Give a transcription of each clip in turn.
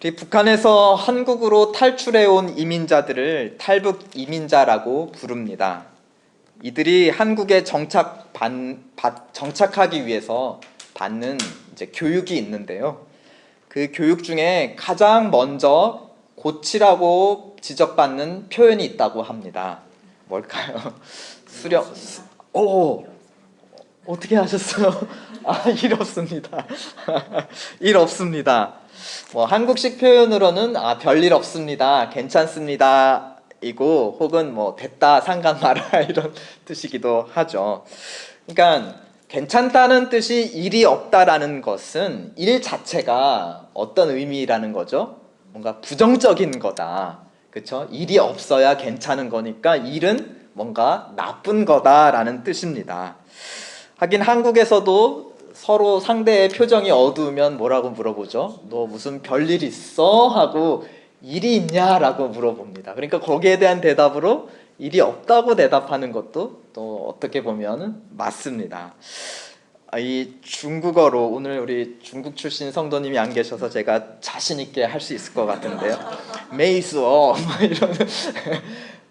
우리 북한에서 한국으로 탈출해온 이민자들을 탈북 이민자라고 부릅니다. 이들이 한국에 정착하기 위해서 받는 교육이 있는데요. 그 교육 중에 가장 먼저 고치라고 지적받는 표현이 있다고 합니다. 뭘까요? 어떻게 하셨어요? 일 없습니다. 일 없습니다. 한국식 표현으로는 별일 없습니다, 괜찮습니다 이고, 혹은 됐다, 상관 마라 이런 뜻이기도 하죠. 그러니까 괜찮다는 뜻이 일이 없다라는 것은 일 자체가 어떤 의미라는 거죠? 뭔가 부정적인 거다, 그쵸? 일이 없어야 괜찮은 거니까 일은 뭔가 나쁜 거다라는 뜻입니다. 하긴 한국에서도 서로 상대의 표정이 어두우면 뭐라고 물어보죠? 너 무슨 별일 있어? 하고 일이 있냐? 라고 물어봅니다. 그러니까 거기에 대한 대답으로 일이 없다고 대답하는 것도 또 어떻게 보면 맞습니다. 이 중국어로, 오늘 우리 중국 출신 성도님이 안 계셔서 제가 자신 있게 할 수 있을 것 같은데요. 메이스어 이런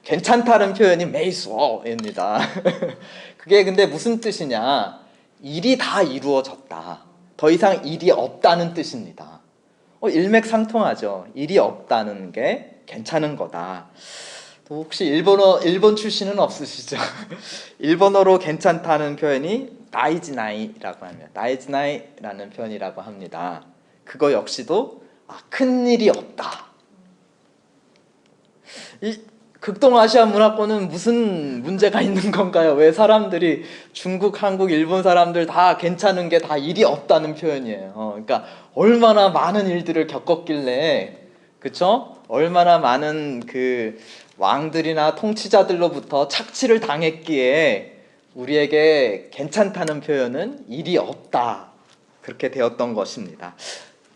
괜찮다는 표현이 메이스어입니다. 그게 근데 무슨 뜻이냐? 일이 다 이루어졌다, 더 이상 일이 없다는 뜻입니다. 일맥상통하죠. 일이 없다는 게 괜찮은 거다. 또 혹시 일본 출신은 없으시죠? 일본어로 괜찮다는 표현이 나이즈나이라고 합니다. 나이즈나이라는 표현이라고 합니다. 그거 역시도 큰 일이 없다. 이 극동아시아 문화권은 무슨 문제가 있는 건가요? 왜 사람들이 중국, 한국, 일본 사람들 다 괜찮은 게 다 일이 없다는 표현이에요. 그러니까 얼마나 많은 일들을 겪었길래, 그쵸? 얼마나 많은 그 왕들이나 통치자들로부터 착취를 당했기에 우리에게 괜찮다는 표현은 일이 없다, 그렇게 되었던 것입니다.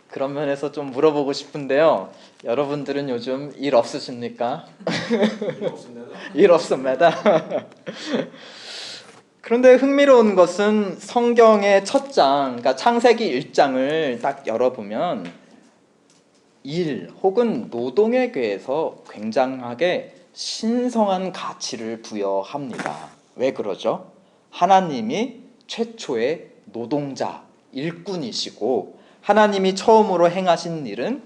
그런 면에서 좀 물어보고 싶은데요. 여러분들은 요즘 일 없으십니까? 일 없습니다. 그런데 흥미로운 것은 성경의 첫 장, 그러니까 창세기 1장을 딱 열어보면 일 혹은 노동에 대해서 굉장하게 신성한 가치를 부여합니다. 왜 그러죠? 하나님이 최초의 노동자, 일꾼이시고 하나님이 처음으로 행하신 일은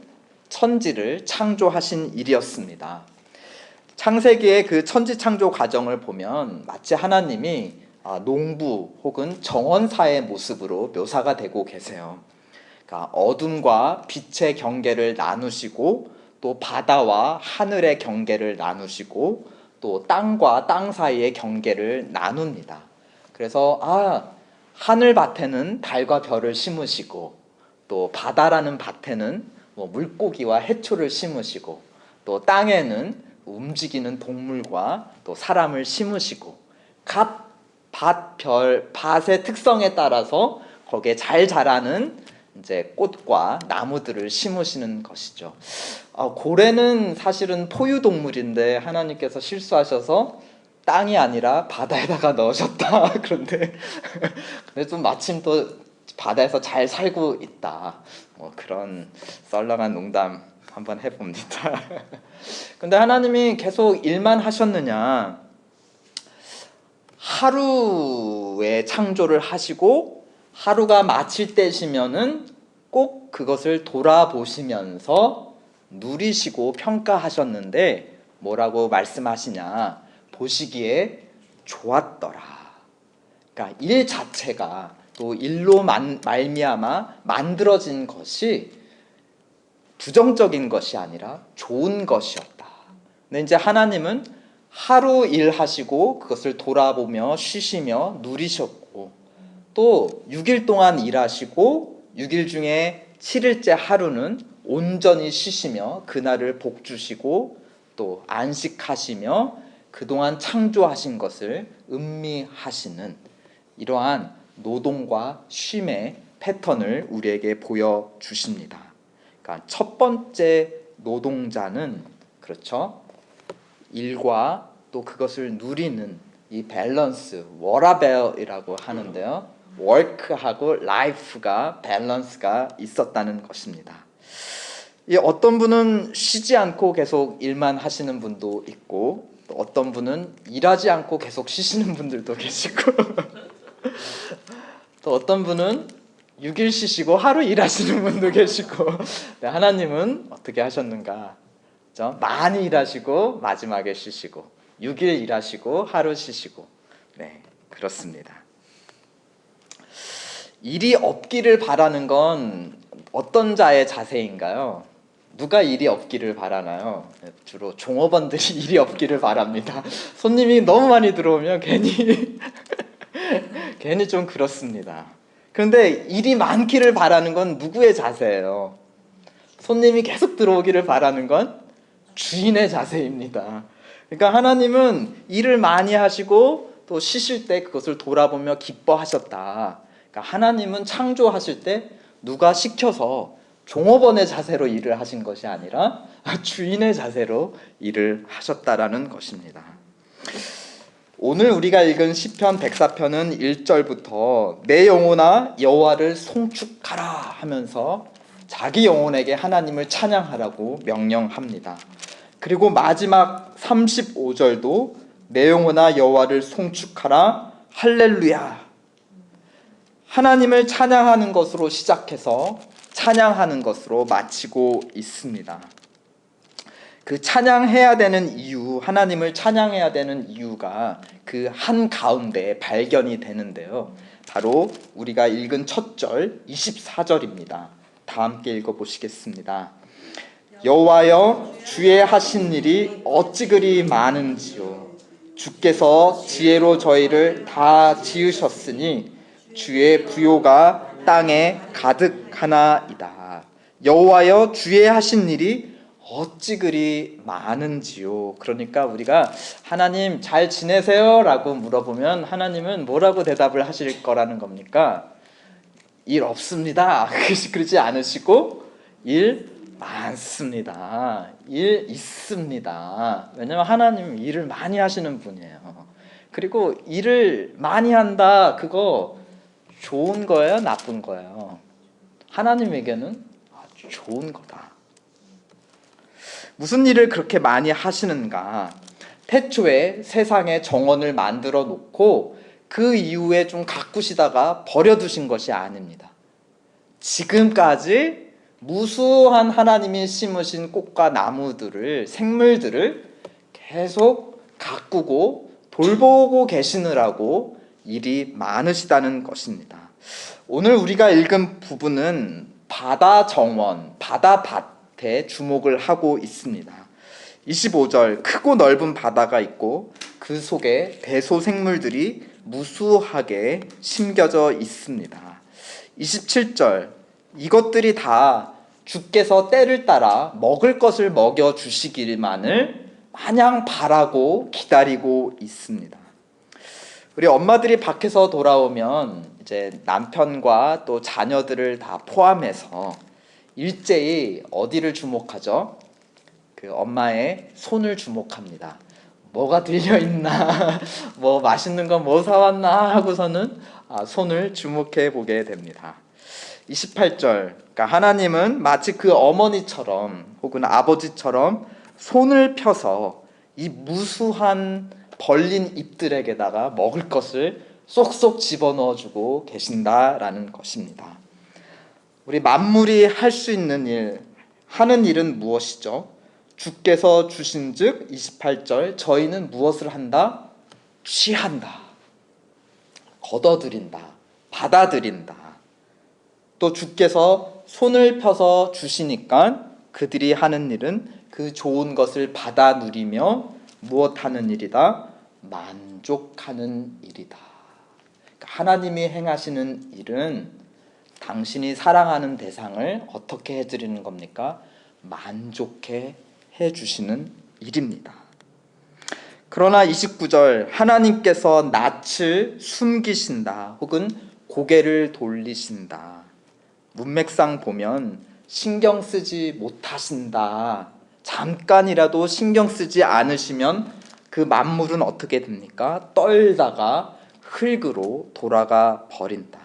천지를 창조하신 일이었습니다. 창세기의 그 천지 창조 과정을 보면 마치 하나님이 농부 혹은 정원사의 모습으로 묘사가 되고 계세요. 그러니까 어둠과 빛의 경계를 나누시고, 또 바다와 하늘의 경계를 나누시고, 또 땅과 땅 사이의 경계를 나눕니다. 그래서 하늘 밭에는 달과 별을 심으시고, 또 바다라는 밭에는 물고기와 해초를 심으시고, 또 땅에는 움직이는 동물과 또 사람을 심으시고, 밭의 특성에 따라서 거기에 잘 자라는 꽃과 나무들을 심으시는 것이죠. 고래는 사실은 포유동물인데 하나님께서 실수하셔서 땅이 아니라 바다에다가 넣으셨다. 그런데 좀 마침 또 바다에서 잘 살고 있다. 그런 썰렁한 농담 한번 해봅니다. 근데 하나님이 계속 일만 하셨느냐? 하루에 창조를 하시고 하루가 마칠 때시면은 꼭 그것을 돌아보시면서 누리시고 평가하셨는데 뭐라고 말씀하시냐? 보시기에 좋았더라. 그러니까 일 자체가, 또 일로 말미암아 만들어진 것이 부정적인 것이 아니라 좋은 것이었다. 근데 이제 하나님은 하루 일하시고 그것을 돌아보며 쉬시며 누리셨고, 또 6일 동안 일하시고 6일 중에 7일째 하루는 온전히 쉬시며 그날을 복주시고 또 안식하시며 그동안 창조하신 것을 음미하시는 이러한 노동과 쉼의 패턴을 우리에게 보여주십니다. 그러니까 첫 번째 노동자는, 그렇죠, 일과 또 그것을 누리는 이 밸런스, 워라벨이라고 하는데요, work하고 life가 밸런스가 있었다는 것입니다. 이 어떤 분은 쉬지 않고 계속 일만 하시는 분도 있고, 또 어떤 분은 일하지 않고 계속 쉬시는 분들도 계시고 또 어떤 분은 6일 쉬시고 하루 일하시는 분도 계시고 네, 하나님은 어떻게 하셨는가? 그렇죠? 많이 일하시고 마지막에 쉬시고 6일 일하시고 하루 쉬시고 네, 그렇습니다. 일이 없기를 바라는 건 어떤 자의 자세인가요? 누가 일이 없기를 바라나요? 주로 종업원들이 일이 없기를 바랍니다. 손님이 너무 많이 들어오면 괜히 좀 그렇습니다. 그런데 일이 많기를 바라는 건 누구의 자세예요? 손님이 계속 들어오기를 바라는 건 주인의 자세입니다. 그러니까 하나님은 일을 많이 하시고 또 쉬실 때 그것을 돌아보며 기뻐하셨다. 그러니까 하나님은 창조하실 때 누가 시켜서 종업원의 자세로 일을 하신 것이 아니라 주인의 자세로 일을 하셨다라는 것입니다. 오늘 우리가 읽은 시편 104편은 1절부터 내 영혼아 여호와를 송축하라 하면서 자기 영혼에게 하나님을 찬양하라고 명령합니다. 그리고 마지막 35절도 내 영혼아 여호와를 송축하라 할렐루야, 하나님을 찬양하는 것으로 시작해서 찬양하는 것으로 마치고 있습니다. 그 찬양해야 되는 이유, 하나님을 찬양해야 되는 이유가 그 한가운데 발견이 되는데요. 바로 우리가 읽은 첫 절 24절입니다. 다 함께 읽어보시겠습니다. 여호와여 주의 하신 일이 어찌 그리 많은지요. 주께서 지혜로 저희를 다 지으셨으니 주의 부요가 땅에 가득하나이다. 여호와여 주의 하신 일이 어찌 그리 많은지요. 그러니까 우리가 하나님 잘 지내세요? 라고 물어보면 하나님은 뭐라고 대답을 하실 거라는 겁니까? 일 없습니다. 그러지 않으시고 일 많습니다. 일 있습니다. 왜냐하면 하나님은 일을 많이 하시는 분이에요. 그리고 일을 많이 한다, 그거 좋은 거예요? 나쁜 거예요? 하나님에게는 아주 좋은 거다. 무슨 일을 그렇게 많이 하시는가? 태초에 세상에 정원을 만들어 놓고 그 이후에 좀 가꾸시다가 버려두신 것이 아닙니다. 지금까지 무수한 하나님이 심으신 꽃과 나무들을, 생물들을 계속 가꾸고 돌보고 계시느라고 일이 많으시다는 것입니다. 오늘 우리가 읽은 부분은 바다 정원, 바다 밭에 주목을 하고 있습니다. 25절, 크고 넓은 바다가 있고 그 속에 배소 생물들이 무수하게 심겨져 있습니다. 27절, 이것들이 다 주께서 때를 따라 먹을 것을 먹여주시기만을 마냥 바라고 기다리고 있습니다. 우리 엄마들이 밖에서 돌아오면 이제 남편과 또 자녀들을 다 포함해서 일제히 어디를 주목하죠? 그 엄마의 손을 주목합니다. 뭐가 들려있나, 뭐 맛있는 거 뭐 사왔나 하고서는 손을 주목해 보게 됩니다. 28절, 그러니까 하나님은 마치 그 어머니처럼 혹은 아버지처럼 손을 펴서 이 무수한 벌린 잎들에게다가 먹을 것을 쏙쏙 집어넣어주고 계신다라는 것입니다. 우리 만물이 할 수 있는 일, 하는 일은 무엇이죠? 주께서 주신즉 28절, 저희는 무엇을 한다? 취한다, 걷어들인다, 받아들인다. 또 주께서 손을 펴서 주시니까 그들이 하는 일은 그 좋은 것을 받아 누리며 무엇하는 일이다? 만족하는 일이다. 하나님이 행하시는 일은 당신이 사랑하는 대상을 어떻게 해드리는 겁니까? 만족해 해주시는 일입니다. 그러나 29절, 하나님께서 낯을 숨기신다 혹은 고개를 돌리신다. 문맥상 보면 신경 쓰지 못하신다, 잠깐이라도 신경 쓰지 않으시면 그 만물은 어떻게 됩니까? 떨다가 흙으로 돌아가 버린다.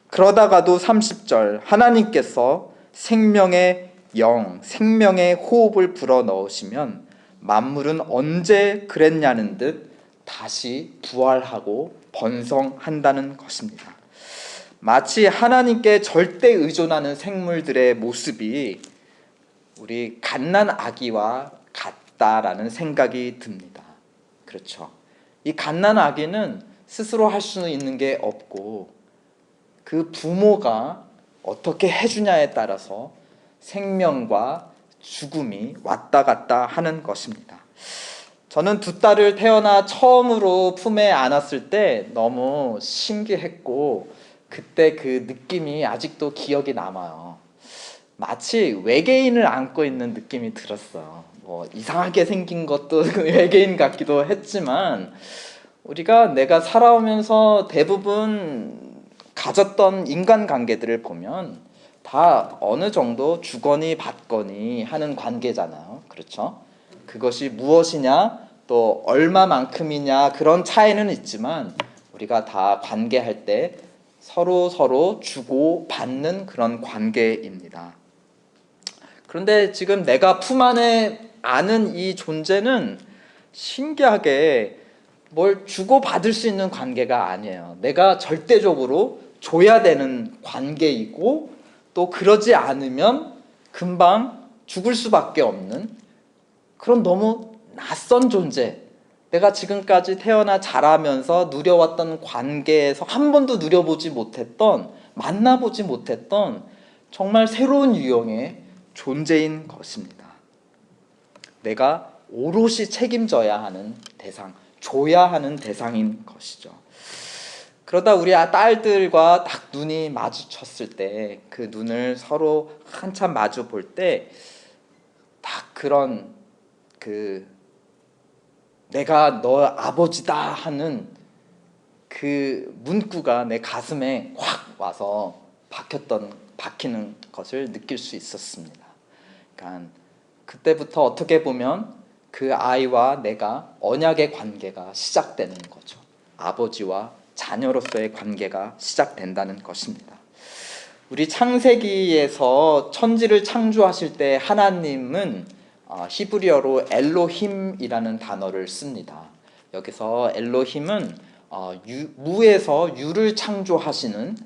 그러다가도 30절, 하나님께서 생명의 영, 생명의 호흡을 불어넣으시면 만물은 언제 그랬냐는 듯 다시 부활하고 번성한다는 것입니다. 마치 하나님께 절대 의존하는 생물들의 모습이 우리 갓난 아기와 같다라는 생각이 듭니다. 그렇죠. 이 갓난 아기는 스스로 할 수 있는 게 없고 그 부모가 어떻게 해주냐에 따라서 생명과 죽음이 왔다 갔다 하는 것입니다. 저는 두 딸을 태어나 처음으로 품에 안았을 때 너무 신기했고 그때 그 느낌이 아직도 기억이 남아요. 마치 외계인을 안고 있는 느낌이 들었어요. 뭐 이상하게 생긴 것도 외계인 같기도 했지만 내가 살아오면서 대부분 가졌던 인간관계들을 보면 다 어느 정도 주거니 받거니 하는 관계잖아요. 그렇죠? 그것이 무엇이냐 또 얼마만큼이냐 그런 차이는 있지만 우리가 다 관계할 때 서로 주고 받는 그런 관계입니다. 그런데 지금 내가 품 안에 아는 이 존재는 신기하게 뭘 주고받을 수 있는 관계가 아니에요. 내가 절대적으로 줘야 되는 관계이고 또 그러지 않으면 금방 죽을 수밖에 없는 그런 너무 낯선 존재. 내가 지금까지 태어나 자라면서 누려왔던 관계에서 한 번도 누려보지 못했던, 만나보지 못했던 정말 새로운 유형의 존재인 것입니다. 내가 오롯이 책임져야 하는 대상, 줘야 하는 대상인 것이죠. 그러다 우리 딸들과 딱 눈이 마주쳤을 때 그 눈을 서로 한참 마주 볼 때 딱 그런 내가 너 아버지다 하는 그 문구가 내 가슴에 확 와서 박히는 것을 느낄 수 있었습니다. 그러니까 그때부터 어떻게 보면 그 아이와 내가 언약의 관계가 시작되는 거죠. 아버지와 자녀로서의 관계가 시작된다는 것입니다. 우리 창세기에서 천지를 창조하실 때 하나님은 히브리어로 엘로힘이라는 단어를 씁니다. 여기서 엘로힘은 무에서 유를 창조하시는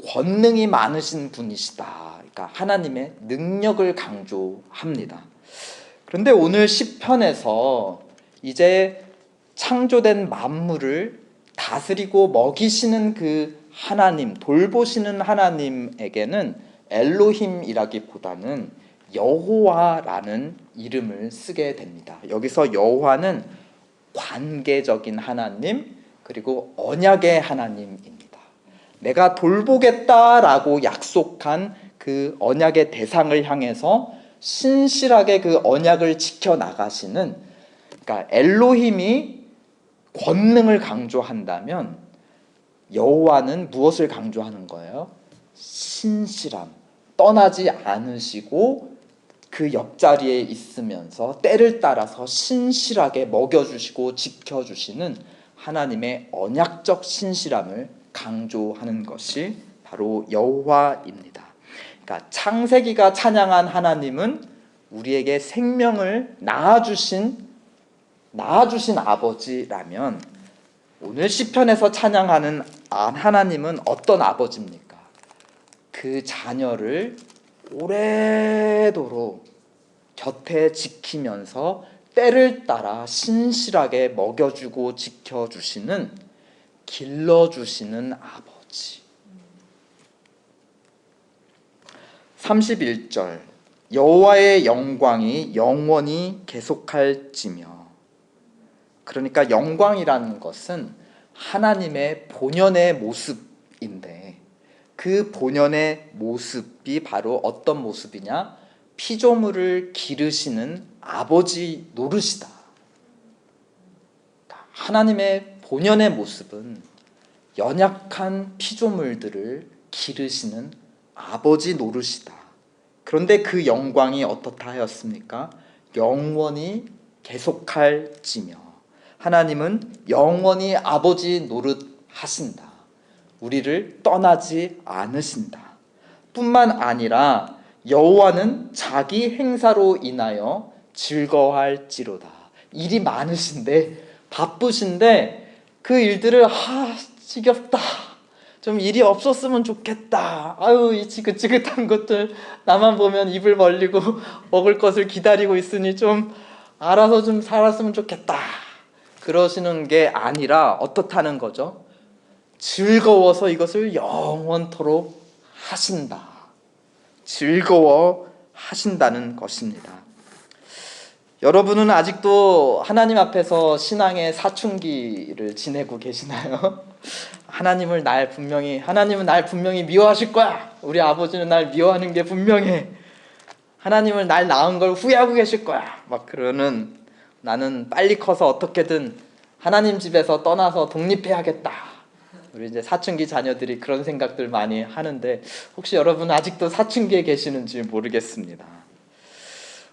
권능이 많으신 분이시다. 그러니까 하나님의 능력을 강조합니다. 그런데 오늘 시편에서 이제 창조된 만물을 다스리고 먹이시는 그 하나님, 돌보시는 하나님에게는 엘로힘이라기보다는 여호와라는 이름을 쓰게 됩니다. 여기서 여호와는 관계적인 하나님 그리고 언약의 하나님입니다. 내가 돌보겠다라고 약속한 그 언약의 대상을 향해서 신실하게 그 언약을 지켜나가시는, 그러니까 엘로힘이 권능을 강조한다면 여호와는 무엇을 강조하는 거예요? 신실함, 떠나지 않으시고 그 옆자리에 있으면서 때를 따라서 신실하게 먹여주시고 지켜주시는 하나님의 언약적 신실함을 강조하는 것이 바로 여호와입니다. 그러니까 창세기가 찬양한 하나님은 우리에게 생명을 낳아주신 아버지라면 오늘 시편에서 찬양하는 하나님은 어떤 아버지입니까? 그 자녀를 오래도록 곁에 지키면서 때를 따라 신실하게 먹여주고 지켜주시는, 길러주시는 아버지. 31절 여호와의 영광이 영원히 계속할지며. 그러니까 영광이라는 것은 하나님의 본연의 모습인데 그 본연의 모습이 바로 어떤 모습이냐? 피조물을 기르시는 아버지 노릇이다. 하나님의 본연의 모습은 연약한 피조물들을 기르시는 아버지 노릇이다. 그런데 그 영광이 어떻다 하였습니까? 영원히 계속할지며. 하나님은 영원히 아버지 노릇 하신다. 우리를 떠나지 않으신다. 뿐만 아니라 여호와는 자기 행사로 인하여 즐거워할지로다. 일이 많으신데, 바쁘신데 그 일들을 지겹다, 좀 일이 없었으면 좋겠다, 아유 이 지긋지긋한 것들 나만 보면 입을 벌리고 먹을 것을 기다리고 있으니 좀 알아서 좀 살았으면 좋겠다, 그러시는 게 아니라 어떻다는 거죠? 즐거워서 이것을 영원토록 하신다, 즐거워 하신다는 것입니다. 여러분은 아직도 하나님 앞에서 신앙의 사춘기를 지내고 계시나요? 하나님은 날 분명히 미워하실 거야, 우리 아버지는 날 미워하는 게 분명해, 하나님은 날 낳은 걸 후회하고 계실 거야, 막 그러는, 나는 빨리 커서 어떻게든 하나님 집에서 떠나서 독립해야겠다. 우리 이제 사춘기 자녀들이 그런 생각들 많이 하는데, 혹시 여러분 아직도 사춘기에 계시는지 모르겠습니다.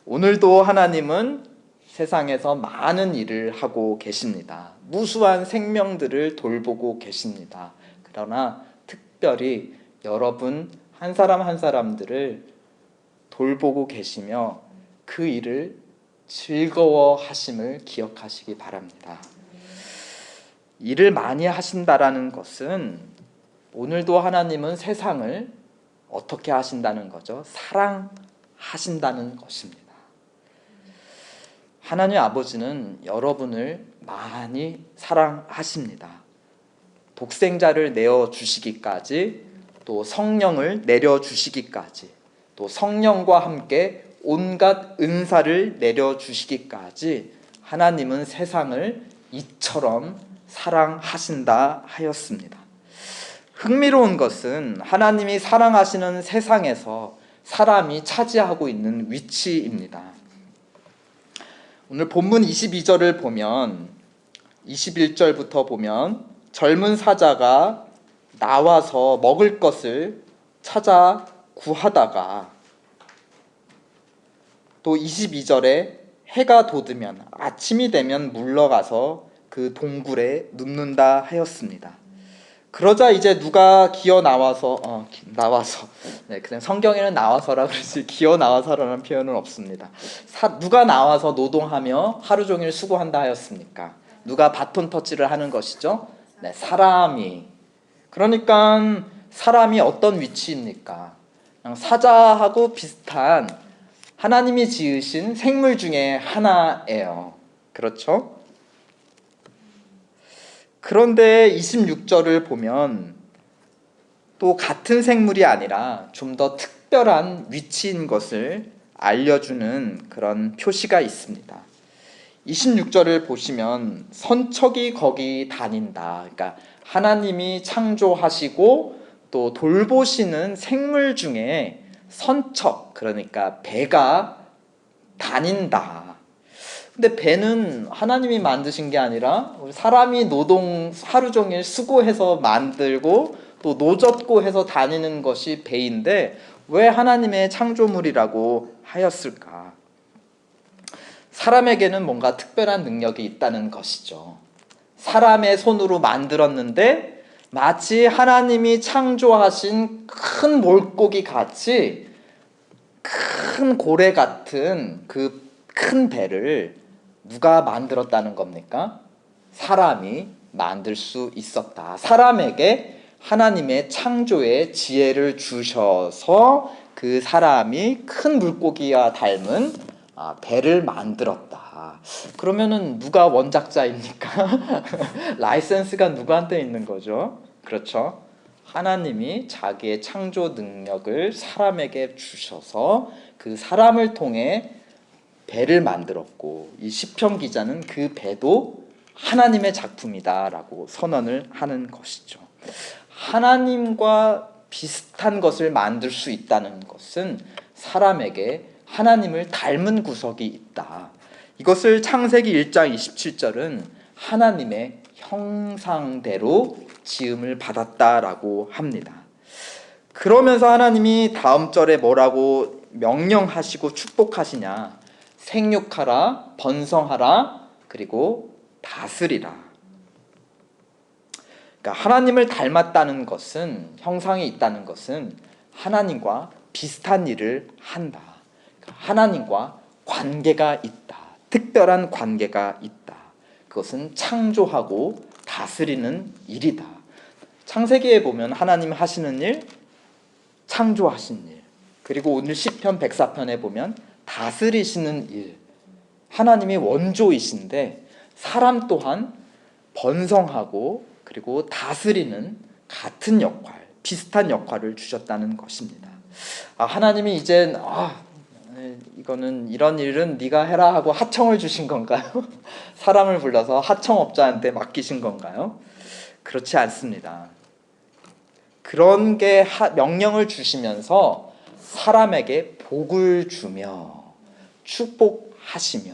오늘도 하나님은 세상에서 많은 일을 하고 계십니다. 무수한 생명들을 돌보고 계십니다. 그러나 특별히 여러분 한 사람 한 사람들을 돌보고 계시며 그 일을 즐거워하심을 기억하시기 바랍니다. 일을 많이 하신다라는 것은, 오늘도 하나님은 세상을 어떻게 하신다는 거죠? 사랑하신다는 것입니다. 하나님 아버지는 여러분을 많이 사랑하십니다. 독생자를 내어주시기까지, 또 성령을 내려주시기까지, 또 성령과 함께 온갖 은사를 내려주시기까지 하나님은 세상을 이처럼 사랑하신다 하였습니다. 흥미로운 것은 하나님이 사랑하시는 세상에서 사람이 차지하고 있는 위치입니다. 오늘 본문 22절을 보면, 21절부터 보면 젊은 사자가 나와서 먹을 것을 찾아 구하다가, 또 22절에 해가 돋으면, 아침이 되면 물러가서 그 동굴에 눕는다 하였습니다. 그러자 이제 누가 기어 나와서 그냥 성경에는 나와서라 그러지 기어 나와서라는 표현은 없습니다. 누가 나와서 노동하며 하루 종일 수고한다 하였습니까? 누가 바톤 터치를 하는 것이죠? 네, 사람이. 그러니까 사람이 어떤 위치입니까? 그냥 사자하고 비슷한 하나님이 지으신 생물 중에 하나예요. 그렇죠? 그런데 26절을 보면 또 같은 생물이 아니라 좀 더 특별한 위치인 것을 알려주는 그런 표시가 있습니다. 26절을 보시면 선척이 거기 다닌다. 그러니까 하나님이 창조하시고 또 돌보시는 생물 중에 선척, 그러니까 배가 다닌다. 근데 배는 하나님이 만드신 게 아니라 사람이 하루 종일 수고해서 만들고 또 노젓고 해서 다니는 것이 배인데, 왜 하나님의 창조물이라고 하였을까? 사람에게는 뭔가 특별한 능력이 있다는 것이죠. 사람의 손으로 만들었는데 마치 하나님이 창조하신 큰 물고기 같이, 큰 고래 같은 그 큰 배를 누가 만들었다는 겁니까? 사람이 만들 수 있었다. 사람에게 하나님의 창조의 지혜를 주셔서 그 사람이 큰 물고기와 닮은 배를 만들었다. 그러면은 누가 원작자입니까? 라이센스가 누구한테 있는 거죠? 그렇죠? 하나님이 자기의 창조 능력을 사람에게 주셔서 그 사람을 통해 배를 만들었고, 이 시편 기자는 그 배도 하나님의 작품이다라고 선언을 하는 것이죠. 하나님과 비슷한 것을 만들 수 있다는 것은 사람에게 하나님을 닮은 구석이 있다. 이것을 창세기 1장 27절은 하나님의 형상대로 지음을 받았다라고 합니다. 그러면서 하나님이 다음 절에 뭐라고 명령하시고 축복하시냐? 생육하라, 번성하라, 그리고 다스리라. 그러니까 하나님을 닮았다는 것은, 형상이 있다는 것은 하나님과 비슷한 일을 한다. 하나님과 관계가 있다. 특별한 관계가 있다. 그것은 창조하고 다스리는 일이다. 창세기에 보면 하나님 하시는 일, 창조하신 일, 그리고 오늘 시편 104편에 보면 다스리시는 일. 하나님이 원조이신데 사람 또한 번성하고 그리고 다스리는 같은 역할, 비슷한 역할을 주셨다는 것입니다. 하나님이 이젠 이거는 이런 일은 네가 해라 하고 하청을 주신 건가요? 사람을 불러서 하청업자한테 맡기신 건가요? 그렇지 않습니다. 그런 게 명령을 주시면서 사람에게 복을 주며 축복하시며,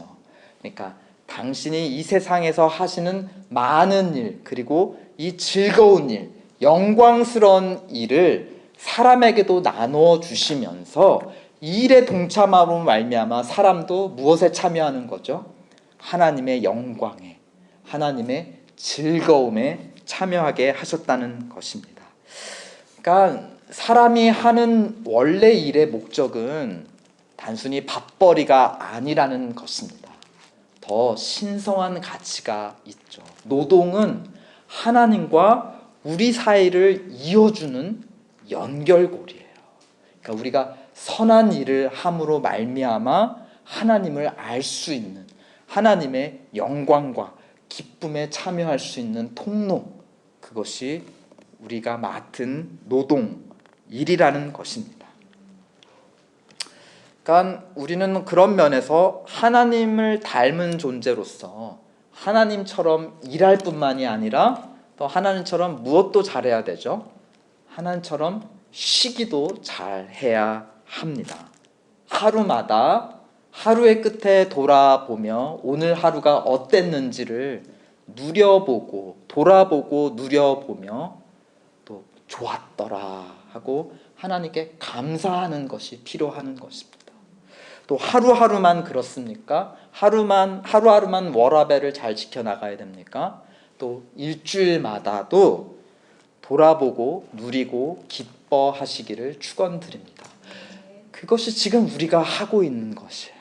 그러니까 당신이 이 세상에서 하시는 많은 일, 그리고 이 즐거운 일, 영광스러운 일을 사람에게도 나누어 주시면서 이 일에 동참함으로 말미암아 사람도 무엇에 참여하는 거죠? 하나님의 영광에, 하나님의 즐거움에 참여하게 하셨다는 것입니다. 그러니까 사람이 하는 원래 일의 목적은 단순히 밥벌이가 아니라는 것입니다. 더 신성한 가치가 있죠. 노동은 하나님과 우리 사이를 이어주는 연결고리예요. 그러니까 우리가 선한 일을 함으로 말미암아 하나님을 알 수 있는, 하나님의 영광과 기쁨에 참여할 수 있는 통로, 그것이 우리가 맡은 노동, 일이라는 것입니다. 그러니까 우리는 그런 면에서 하나님을 닮은 존재로서 하나님처럼 일할 뿐만이 아니라 또 하나님처럼 무엇도 잘해야 되죠. 하나님처럼 쉬기도 잘해야 합니다. 하루마다 하루의 끝에 돌아보며 오늘 하루가 어땠는지를 누려보고 돌아보고 누려보며 또 좋았더라 하고 하나님께 감사하는 것이 필요한 것입니다. 또 하루하루만 그렇습니까? 하루하루만 워라밸을 잘 지켜나가야 됩니까? 또 일주일마다도 돌아보고 누리고 기뻐하시기를 축원드립니다. 그것이 지금 우리가 하고 있는 것이에요.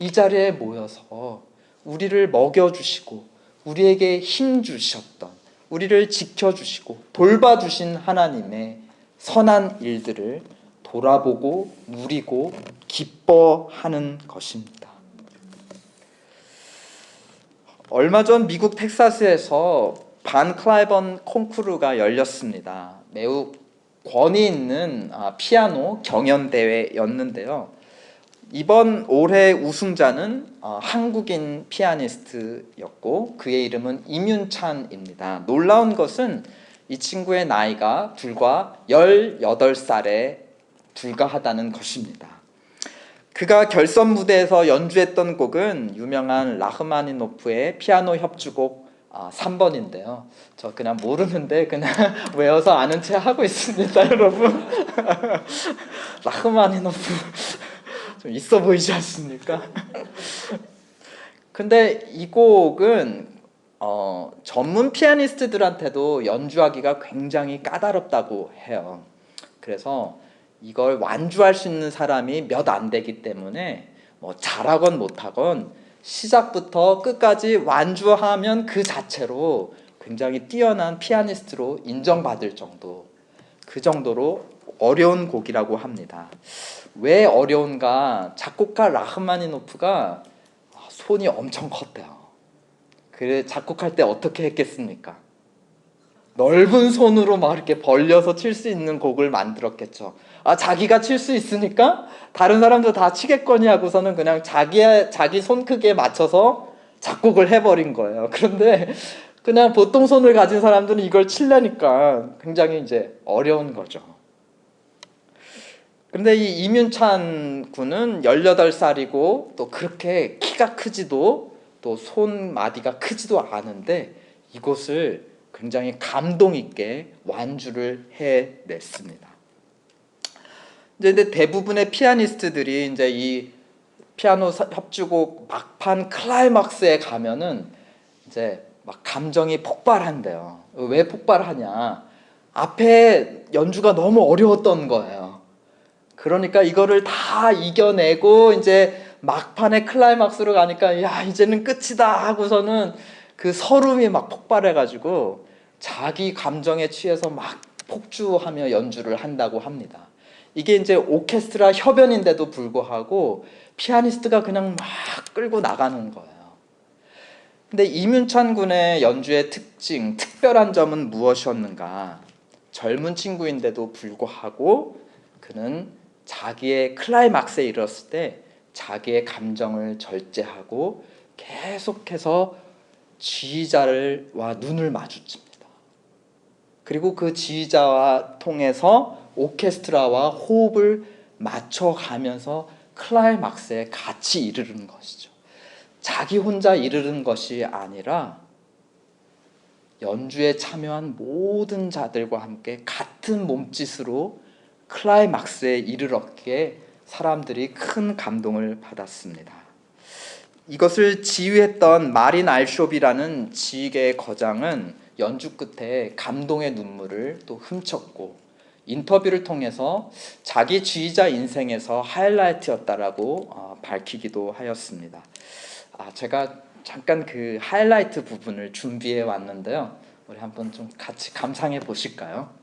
이 자리에 모여서 우리를 먹여주시고 우리에게 힘 주셨던, 우리를 지켜주시고 돌봐주신 하나님의 선한 일들을 돌아보고 누리고 기뻐하는 것입니다. 얼마 전 미국 텍사스에서 반 클라이번 콩쿠르가 열렸습니다. 매우 권위 있는 피아노 경연대회였는데요. 이번 올해 우승자는 한국인 피아니스트였고 그의 이름은 임윤찬입니다. 놀라운 것은 이 친구의 나이가 불과 18살에 불과하다는 것입니다. 그가 결선 무대에서 연주했던 곡은 유명한 라흐마니노프의 피아노 협주곡 3번인데요. 저 그냥 모르는데 그냥 외워서 아는 체 하고 있습니다, 여러분. 라흐마니노프 좀 있어 보이지 않습니까? 근데 이 곡은 전문 피아니스트들한테도 연주하기가 굉장히 까다롭다고 해요. 그래서 이걸 완주할 수 있는 사람이 몇 안 되기 때문에 잘하건 못하건 시작부터 끝까지 완주하면 그 자체로 굉장히 뛰어난 피아니스트로 인정받을 정도, 그 정도로 어려운 곡이라고 합니다. 왜 어려운가? 작곡가 라흐마니노프가 손이 엄청 컸대요. 그래 작곡할 때 어떻게 했겠습니까? 넓은 손으로 막 이렇게 벌려서 칠 수 있는 곡을 만들었겠죠. 자기가 칠 수 있으니까 다른 사람도 다 치겠거니 하고서는 그냥 자기 손 크기에 맞춰서 작곡을 해버린 거예요. 그런데 그냥 보통 손을 가진 사람들은 이걸 치려니까 굉장히 이제 어려운 거죠. 그런데 이 임윤찬 군은 18살이고 또 그렇게 키가 크지도 또 손마디가 크지도 않은데 이것을 굉장히 감동 있게 완주를 해냈습니다. 근데 대부분의 피아니스트들이 이제 이 피아노 협주곡 막판 클라이막스에 가면은 이제 막 감정이 폭발한대요. 왜 폭발하냐? 앞에 연주가 너무 어려웠던 거예요. 그러니까 이거를 다 이겨내고 이제 막판에 클라이막스로 가니까 야 이제는 끝이다 하고서는 그 서름이 막 폭발해가지고 자기 감정에 취해서 막 폭주하며 연주를 한다고 합니다. 이게 이제 오케스트라 협연인데도 불구하고 피아니스트가 그냥 막 끌고 나가는 거예요. 근데 이문찬 군의 연주의 특징, 특별한 점은 무엇이었는가? 젊은 친구인데도 불구하고 그는 자기의 클라이막스에 이르렀을 때 자기의 감정을 절제하고 계속해서 지휘자와 눈을 마주칩니다. 그리고 그 지휘자와 통해서 오케스트라와 호흡을 맞춰가면서 클라이막스에 같이 이르는 것이죠. 자기 혼자 이르는 것이 아니라 연주에 참여한 모든 자들과 함께 같은 몸짓으로 클라이막스에 이르렀기에 사람들이 큰 감동을 받았습니다. 이것을 지휘했던 마린 알숍이라는 지휘계의 거장은 연주 끝에 감동의 눈물을 또 훔쳤고 인터뷰를 통해서 자기 지휘자 인생에서 하이라이트였다라고 밝히기도 하였습니다. 제가 잠깐 그 하이라이트 부분을 준비해 왔는데요. 우리 한번 좀 같이 감상해 보실까요?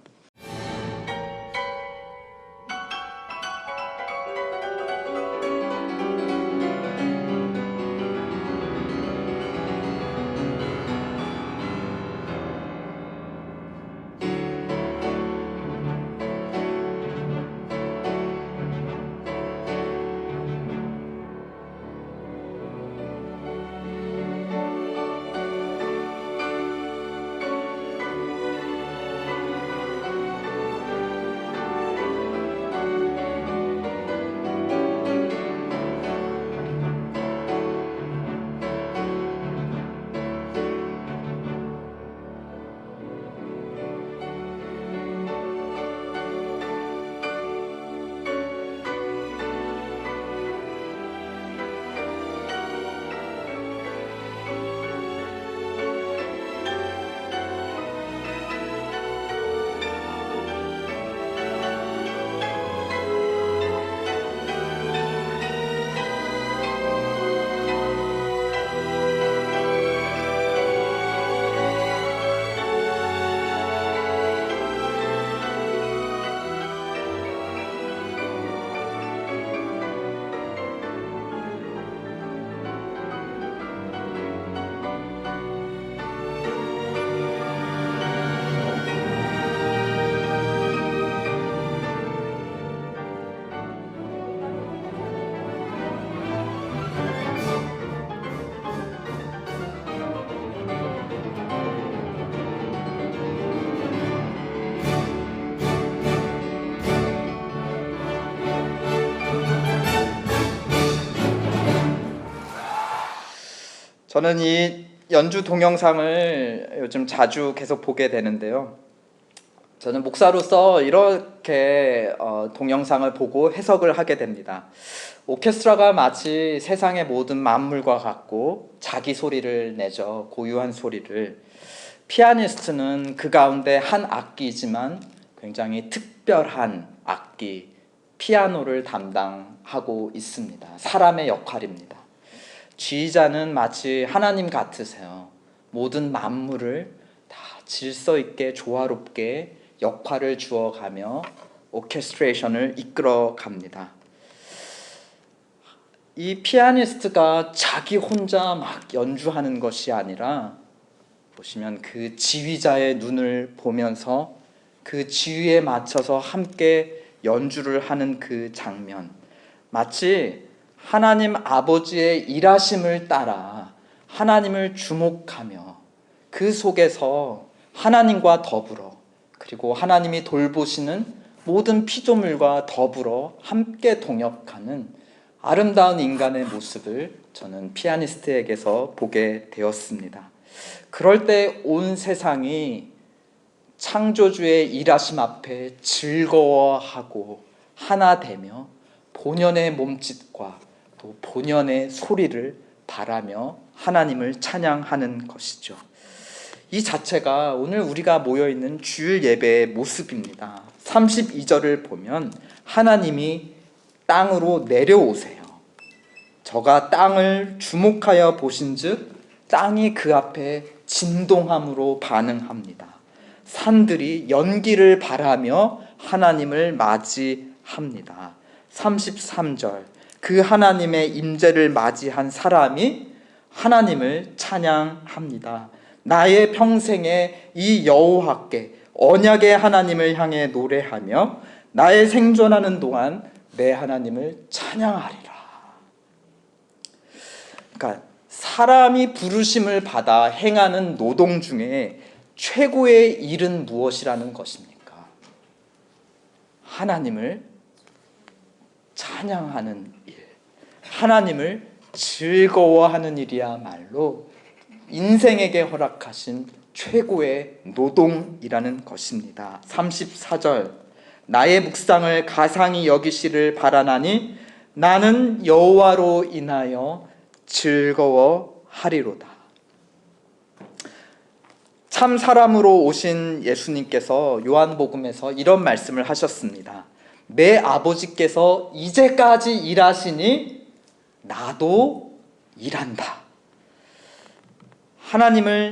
저는 이 연주 동영상을 요즘 자주 계속 보게 되는데요. 저는 목사로서 이렇게 동영상을 보고 해석을 하게 됩니다. 오케스트라가 마치 세상의 모든 만물과 같고 자기 소리를 내죠. 고유한 소리를. 피아니스트는 그 가운데 한 악기이지만 굉장히 특별한 악기, 피아노를 담당하고 있습니다. 사람의 역할입니다. 지휘자는 마치 하나님 같으세요. 모든 만물을 다 질서 있게 조화롭게 역할을 주어가며 오케스트레이션을 이끌어 갑니다. 이 피아니스트가 자기 혼자 막 연주하는 것이 아니라 보시면 그 지휘자의 눈을 보면서 그 지휘에 맞춰서 함께 연주를 하는 그 장면, 마치 하나님 아버지의 일하심을 따라 하나님을 주목하며 그 속에서 하나님과 더불어 그리고 하나님이 돌보시는 모든 피조물과 더불어 함께 동역하는 아름다운 인간의 모습을 저는 피아니스트에게서 보게 되었습니다. 그럴 때 온 세상이 창조주의 일하심 앞에 즐거워하고 하나 되며 본연의 몸짓과 또 본연의 소리를 바라며 하나님을 찬양하는 것이죠. 이 자체가 오늘 우리가 모여있는 주일 예배의 모습입니다. 32절을 보면 하나님이 땅으로 내려오세요. 저가 땅을 주목하여 보신즉 땅이 그 앞에 진동함으로 반응합니다. 산들이 연기를 발하며 하나님을 맞이합니다. 33절, 그 하나님의 임재를 맞이한 사람이 하나님을 찬양합니다. 나의 평생에 이 여호와께 언약의 하나님을 향해 노래하며 나의 생존하는 동안 내 하나님을 찬양하리라. 그러니까 사람이 부르심을 받아 행하는 노동 중에 최고의 일은 무엇이라는 것입니까? 하나님을 찬양하는 일, 하나님을 즐거워하는 일이야말로 인생에게 허락하신 최고의 노동이라는 것입니다. 34절, 나의 묵상을 가상히 여기시를 바라나니 나는 여호와로 인하여 즐거워하리로다. 참 사람으로 오신 예수님께서 요한복음에서 이런 말씀을 하셨습니다. 내 아버지께서 이제까지 일하시니 나도 일한다.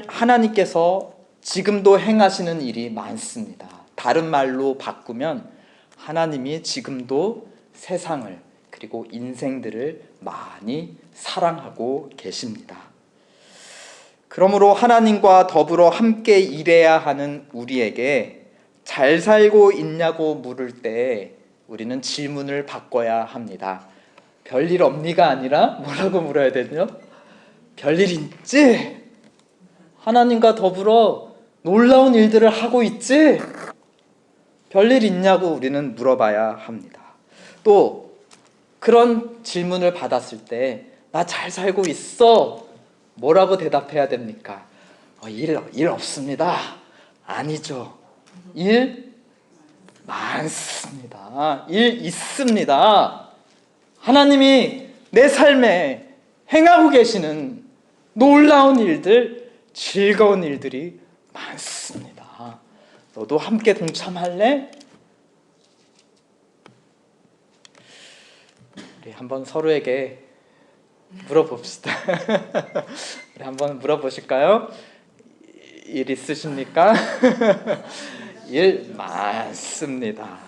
하나님께서 지금도 행하시는 일이 많습니다. 다른 말로 바꾸면 하나님이 지금도 세상을 그리고 인생들을 많이 사랑하고 계십니다. 그러므로 하나님과 더불어 함께 일해야 하는 우리에게 잘 살고 있냐고 물을 때 우리는 질문을 바꿔야 합니다. 별일 없니가 아니라 뭐라고 물어야 되죠? 별일 있지? 하나님과 더불어 놀라운 일들을 하고 있지? 별일 있냐고 우리는 물어봐야 합니다. 또 그런 질문을 받았을 때 나 잘 살고 있어? 뭐라고 대답해야 됩니까? 일 없습니다. 아니죠. 일 많습니다. 일 있습니다. 하나님이 내 삶에 행하고 계시는 놀라운 일들, 즐거운 일들이 많습니다. 너도 함께 동참할래? 우리 한번 서로에게 물어봅시다. 우리 한번 물어보실까요? 일 있으십니까? 일 많습니다.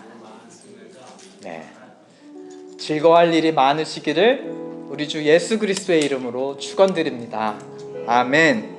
네. 즐거워할 일이 많으시기를 우리 주 예수 그리스도의 이름으로 축원드립니다. 아멘.